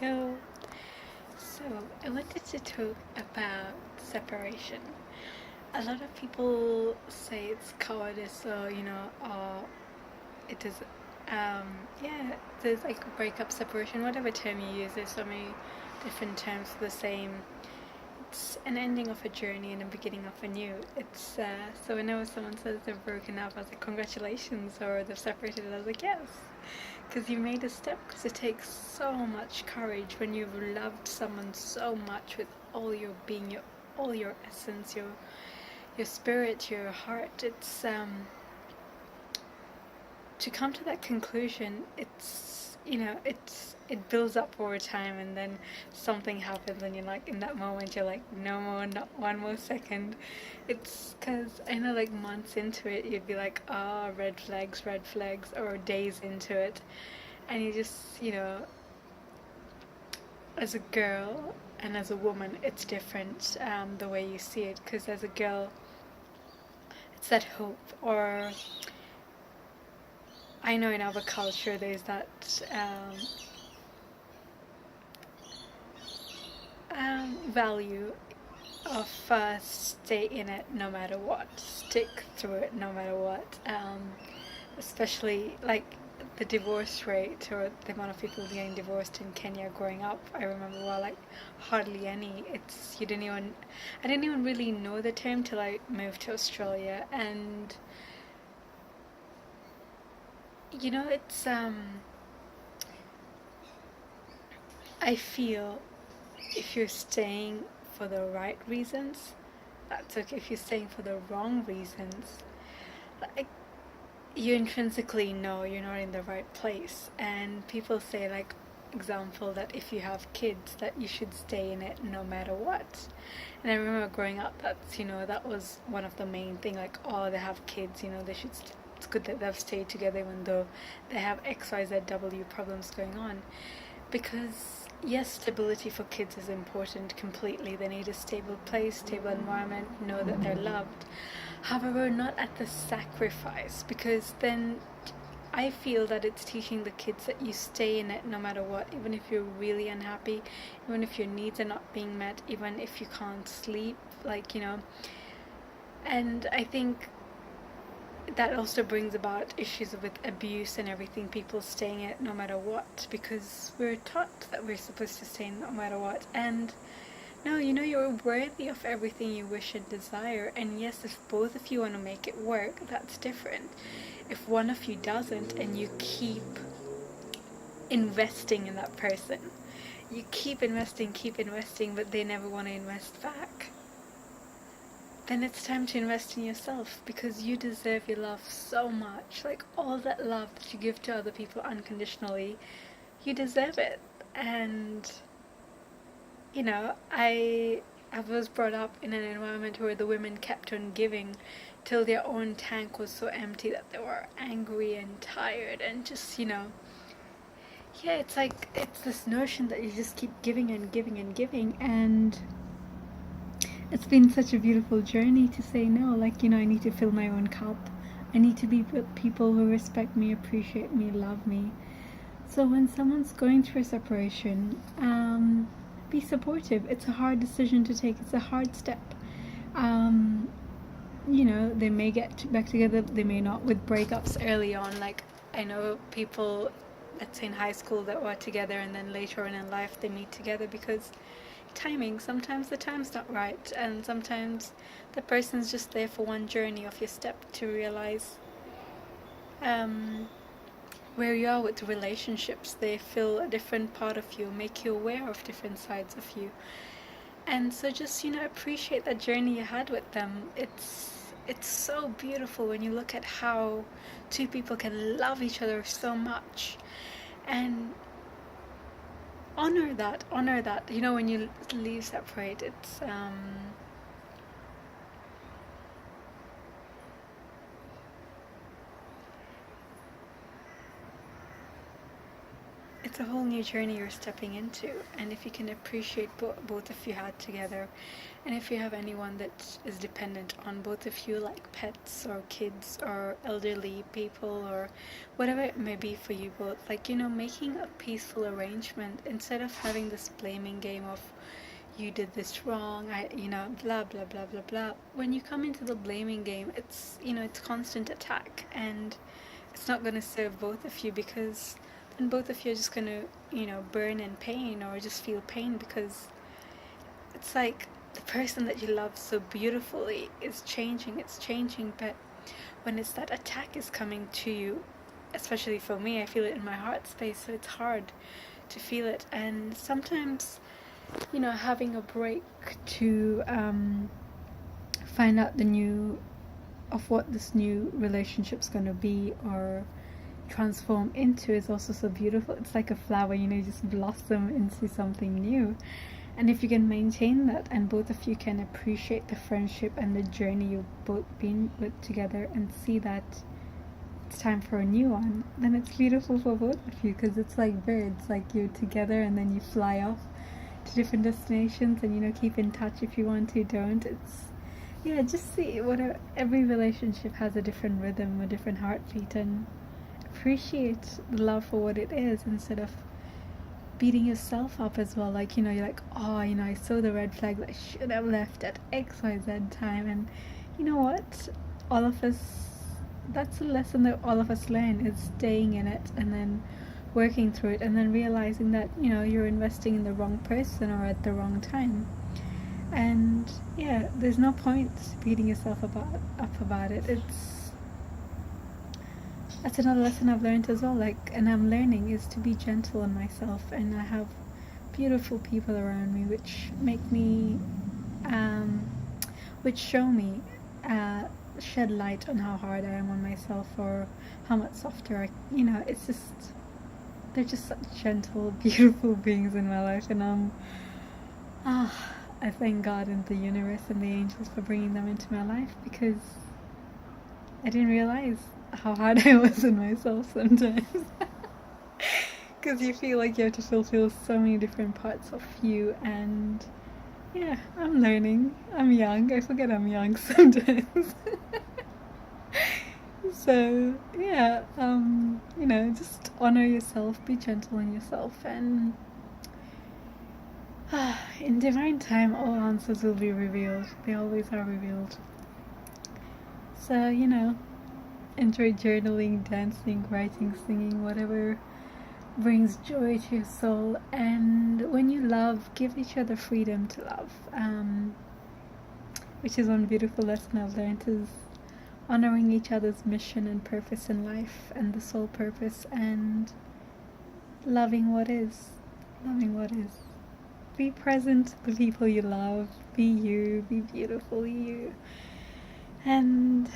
Hello. So, I wanted to talk about separation. A lot of people say it's cowardice, or or it is, yeah, there's like breakup, separation, whatever term you use. There's so many different terms for the same. It's an ending of a journey and a beginning of a new. It's so whenever someone says they've broken up, I was like, congratulations, or they've separated. I was like, yes, because you made a step. Because it takes so much courage when you've loved someone so much with all your being, all your essence, your spirit, your heart. It's to come to that conclusion. It's it builds up over time, and then something happens, and you're like, in that moment, you're like, no more, not one more second. It's because I know, like, months into it, you'd be like, ah, red flags, or days into it, and you just, as a girl and as a woman, it's different, the way you see it. Because as a girl, it's that hope, or I know in our culture there's that value of stay in it no matter what, stick through it no matter what. Especially like the divorce rate, or the amount of people getting divorced in Kenya growing up. I remember, well, like, hardly any. It's you didn't even I didn't even really know the term till I moved to Australia, and it's I feel if you're staying for the right reasons, that's okay. If you're staying for the wrong reasons, like, you intrinsically know you're not in the right place. And people say, like, example, that if you have kids, that you should stay in it no matter what. And I remember growing up, that's, that was one of the main thing, like, oh, they have kids, they should it's good that they've stayed together even though they have XYZW problems going on. Because yes, stability for kids is important completely. They need a stable place, stable environment, know that they're loved. However, not at the sacrifice, because then I feel that it's teaching the kids that you stay in it no matter what, even if you're really unhappy, even if your needs are not being met, even if you can't sleep, like. And I think that also brings about issues with abuse and everything, people staying it no matter what, because we're taught that we're supposed to stay no matter what. And no, you're worthy of everything you wish and desire. And yes, if both of you want to make it work, that's different. If one of you doesn't, and you keep investing in that person, you keep investing, but they never want to invest back, then it's time to invest in yourself, because you deserve your love so much. Like, all that love that you give to other people unconditionally, you deserve it. And I was brought up in an environment where the women kept on giving till their own tank was so empty that they were angry and tired, and just, yeah, it's like, it's this notion that you just keep giving and giving and giving. And it's been such a beautiful journey to say no. Like, I need to fill my own cup. I need to be with people who respect me, appreciate me, love me. So when someone's going through a separation, be supportive. It's a hard decision to take. It's a hard step. Um, they may get back together, they may not. With breakups early on, like, I know people, let's say in high school, that were together, and then later on in life they meet together because timing. Sometimes the time's not right, and sometimes the person's just there for one journey of your step to realize um, where you are with relationships. They fill a different part of you, make you aware of different sides of you. And so just, appreciate that journey you had with them. It's so beautiful when you look at how two people can love each other so much, and honor that. When you leave separate, it's a whole new journey you're stepping into. And if you can appreciate both of you had together, and if you have anyone that is dependent on both of you, like pets or kids or elderly people or whatever it may be for you both, like, making a peaceful arrangement instead of having this blaming game of you did this wrong, blah blah blah blah blah. When you come into the blaming game, it's constant attack, and it's not going to serve both of you, because then both of you are just going to, burn in pain or just feel pain, because it's like the person that you love so beautifully is changing, it's changing, but when it's that attack is coming to you, especially for me, I feel it in my heart space, so it's hard to feel it. And sometimes, having a break to find out what this new relationship's going to be or transform into is also so beautiful. It's like a flower, you just blossom into something new. And if you can maintain that, and both of you can appreciate the friendship and the journey you've both been with together, and see that it's time for a new one, then it's beautiful for both of you, because it's like birds, like you're together and then you fly off to different destinations, and keep in touch if you want to, don't. It's just see every relationship has a different rhythm, a different heartbeat, and appreciate the love for what it is, instead of beating yourself up as well. Like, you're like, oh, I saw the red flag that I should have left at XYZ time. And you know what? All of us, that's a lesson that all of us learn, is staying in it and then working through it, and then realizing that, you're investing in the wrong person or at the wrong time. And there's no point beating yourself up about it. That's another lesson I've learned as well, and I'm learning, is to be gentle on myself. And I have beautiful people around me which make me, which show me, shed light on how hard I am on myself, or how much softer it's just, they're just such gentle, beautiful beings in my life. And I thank God and the universe and the angels for bringing them into my life, because I didn't realize how hard I was on myself sometimes. Because you feel like you have to fulfill so many different parts of you, and I'm learning. I'm young. I forget I'm young sometimes. So just honor yourself, be gentle on yourself, and in divine time all answers will be revealed. They always are revealed. So enjoy journaling, dancing, writing, singing, whatever brings joy to your soul. And when you love, give each other freedom to love, which is one beautiful lesson I've learned, is honoring each other's mission and purpose in life, and the soul purpose, and loving what is. Be present to the people you love. Be you. Be beautiful you. And